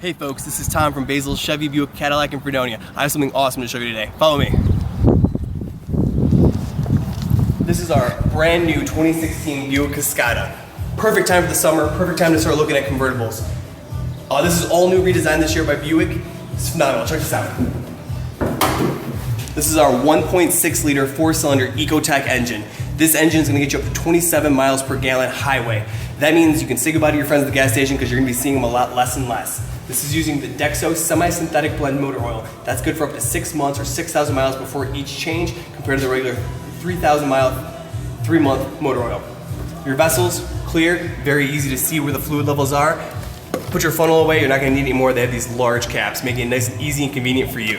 Hey folks, this is Tom from Basil's Chevy Buick Cadillac in Fredonia. I have something awesome to show you today. Follow me. This is our brand new 2016 Buick Cascada. Perfect time for the summer, perfect time to start looking at convertibles. This is all new, redesigned this year by Buick. It's phenomenal, check this out. This is our 1.6 liter 4-cylinder EcoTech engine. This engine is going to get you up to 27 miles per gallon highway. That means you can say goodbye to your friends at the gas station because you're going to be seeing them a lot less and less. This is using the Dexo semi-synthetic blend motor oil. That's good for up to 6 months or 6,000 miles before each change compared to the regular 3,000 mile, 3-month motor oil. Your vessel's clear, very easy to see where the fluid levels are. Put your funnel away, you're not going to need any more. They have these large caps, making it nice and easy and convenient for you.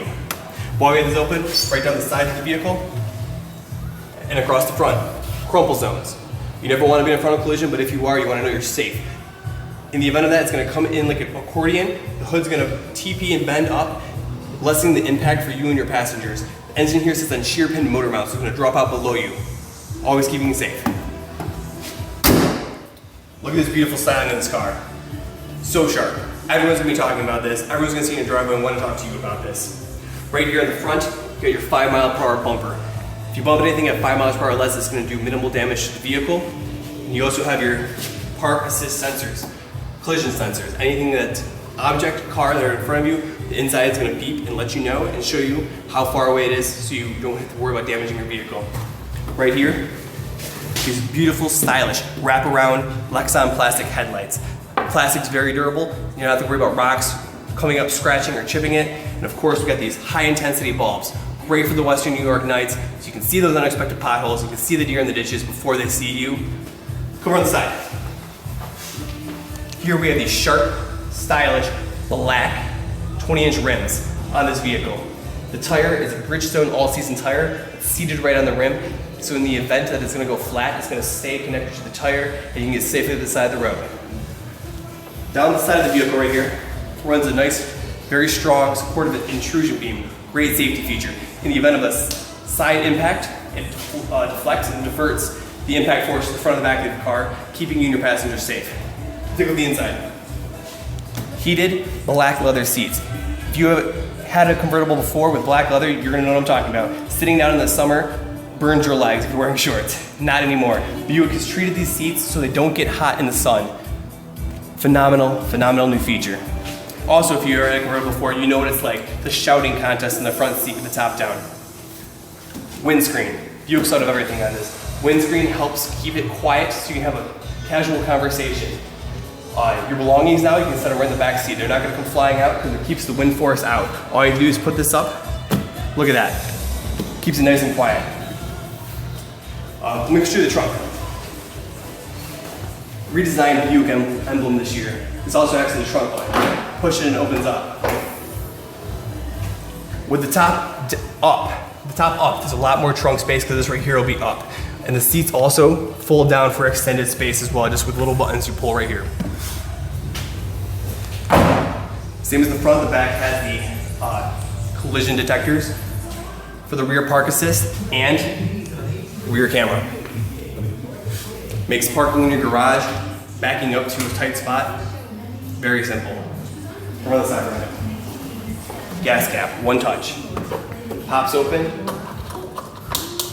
While we have this open, right down the side of the vehicle and across the front, crumple zones. You never want to be in a frontal collision, but if you are, you want to know you're safe. In the event of that, it's going to come in like an accordion. The hood's going to TP and bend up, lessening the impact for you and your passengers. The engine here sits on shear pin motor mounts, so it's going to drop out below you, always keeping you safe. Look at this beautiful styling in this car. So sharp. Everyone's going to be talking about this. Everyone's going to see it in your driveway and want to talk to you about this. Right here in the front, you got your 5 mile per hour bumper. If you bump anything at 5 miles per hour or less, it's going to do minimal damage to the vehicle. And you also have your park assist sensors, collision sensors. Anything that object, car that are in front of you, the inside is going to beep and let you know and show you how far away it is so you don't have to worry about damaging your vehicle. Right here, these beautiful, stylish, wraparound Lexan plastic headlights. Plastic's very durable. You don't have to worry about rocks coming up, scratching or chipping it. And of course, we got these high intensity bulbs. Great for the Western New York nights, so you can see those unexpected potholes, you can see the deer in the ditches before they see you. Come around the side. Here we have these sharp, stylish, black 20-inch rims on this vehicle. The tire is a Bridgestone all-season tire. It's seated right on the rim, so in the event that it's going to go flat, it's going to stay connected to the tire and you can get safely to the side of the road. Down the side of the vehicle right here runs a nice, very strong, supportive intrusion beam. Great safety feature. In the event of a side impact, it deflects and diverts the impact force to the front and the back of the car, keeping you and your passengers safe. Take a look at the inside. Heated black leather seats. If you have had a convertible before with black leather, you're gonna know what I'm talking about. Sitting down in the summer burns your legs if you're wearing shorts. Not anymore. Buick has treated these seats so they don't get hot in the sun. Phenomenal, phenomenal new feature. Also, if you've ever had a convertible before, you know what it's like, the shouting contest in the front seat with the top down. Windscreen. Buick's out of everything on this. Windscreen helps keep it quiet so you can have a casual conversation. Your belongings now, you can set them right in the back seat. They're not gonna come flying out because it keeps the wind force out. All you do is put this up. Look at that. Keeps it nice and quiet. Let me show you the trunk. Redesigned Buick emblem this year. This also acts as a trunk line. Push it and it opens up. With the top up, there's a lot more trunk space because this right here will be up. And the seats also fold down for extended space as well, just with little buttons you pull right here. Same as the front, the back has the collision detectors for the rear park assist and rear camera. Makes parking in your garage, backing up to a tight spot, very simple. Come on the side right now. Gas cap, one touch. Pops open,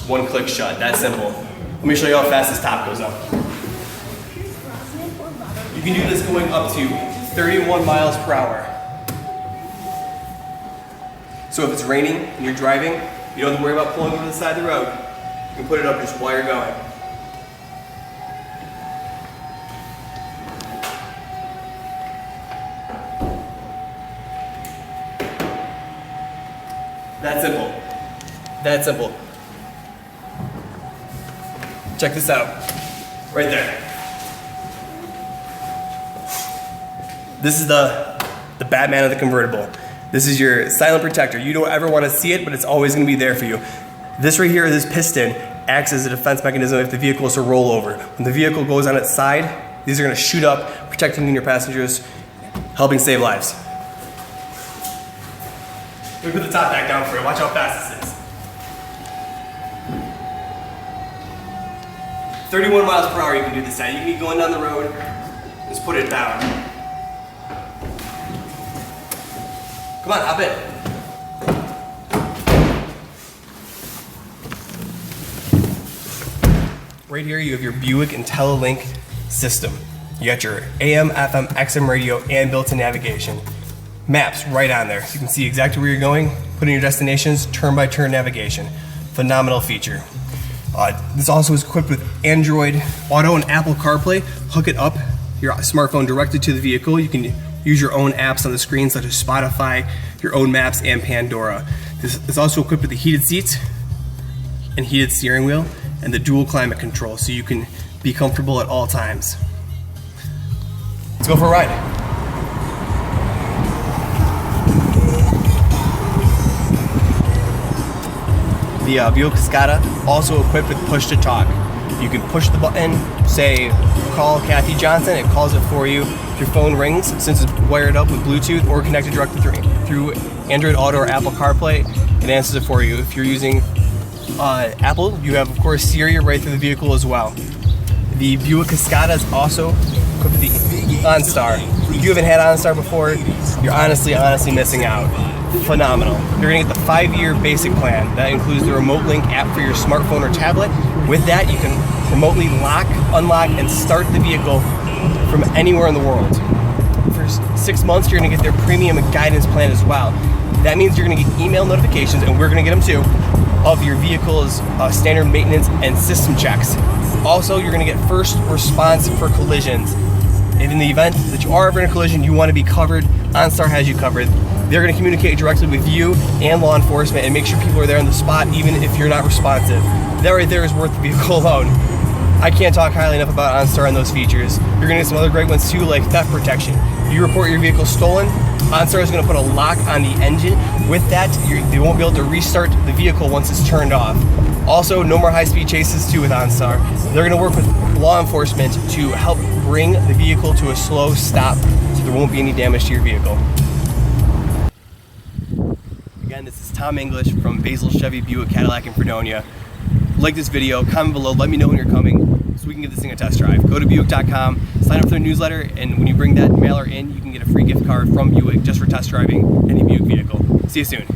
one click shut, that's simple. Let me show you how fast this top goes up. You can do this going up to 31 miles per hour. So if it's raining and you're driving, you don't have to worry about pulling over to the side of the road. You can put it up just while you're going. That simple. That simple. Check this out. Right there. This is the Batman of the convertible. This is your silent protector. You don't ever want to see it, but it's always going to be there for you. This right here, this piston, acts as a defense mechanism if the vehicle is to roll over. When the vehicle goes on its side, these are going to shoot up, protecting you and your passengers, helping save lives. Let me put the top back down for you. Watch how fast this is. 31 miles per hour you can do this at. You can be going down the road, just put it down. Come on, hop in. Right here you have your Buick IntelliLink system. You got your AM, FM, XM radio, and built-in navigation. Maps right on there. So you can see exactly where you're going, put in your destinations, turn-by-turn navigation. Phenomenal feature. This also is equipped with Android Auto and Apple CarPlay. Hook it up, your smartphone directly to the vehicle. You can use your own apps on the screen such as Spotify, your own maps, and Pandora. This is also equipped with the heated seats and heated steering wheel and the dual climate control so you can be comfortable at all times. Let's go for a ride. The Buick Cascada also equipped with push to talk. You can push the button, say call Kathy Johnson, it calls it for you. If your phone rings, since it's wired up with Bluetooth or connected directly through Android Auto or Apple CarPlay, it answers it for you. If you're using Apple, you have of course Siri right through the vehicle as well. The Buick Cascada is also equipped with the OnStar. If you haven't had OnStar before, you're honestly missing out. Phenomenal. You're gonna get the 5-year basic plan. That includes the remote link app for your smartphone or tablet. With that, you can remotely lock, unlock, and start the vehicle from anywhere in the world. For 6 months, you're gonna get their premium guidance plan as well. That means you're gonna get email notifications, and we're gonna get them too, of your vehicle's standard maintenance and system checks. Also, you're gonna get first response for collisions. And in the event that you are ever in a collision, you wanna be covered, OnStar has you covered. They're gonna communicate directly with you and law enforcement and make sure people are there on the spot even if you're not responsive. That right there is worth the vehicle alone. I can't talk highly enough about OnStar and those features. You're gonna get some other great ones too, like theft protection. If you report your vehicle stolen, OnStar is gonna put a lock on the engine. With that, they won't be able to restart the vehicle once it's turned off. Also, no more high-speed chases too with OnStar. They're gonna work with law enforcement to help bring the vehicle to a slow stop so there won't be any damage to your vehicle. Again, this is Tom English from Basil Chevy Buick Cadillac in Fredonia. Like this video, comment below, let me know when you're coming so we can give this thing a test drive. Go to Buick.com, sign up for their newsletter, and when you bring that mailer in, you can get a free gift card from Buick just for test driving any Buick vehicle. See you soon.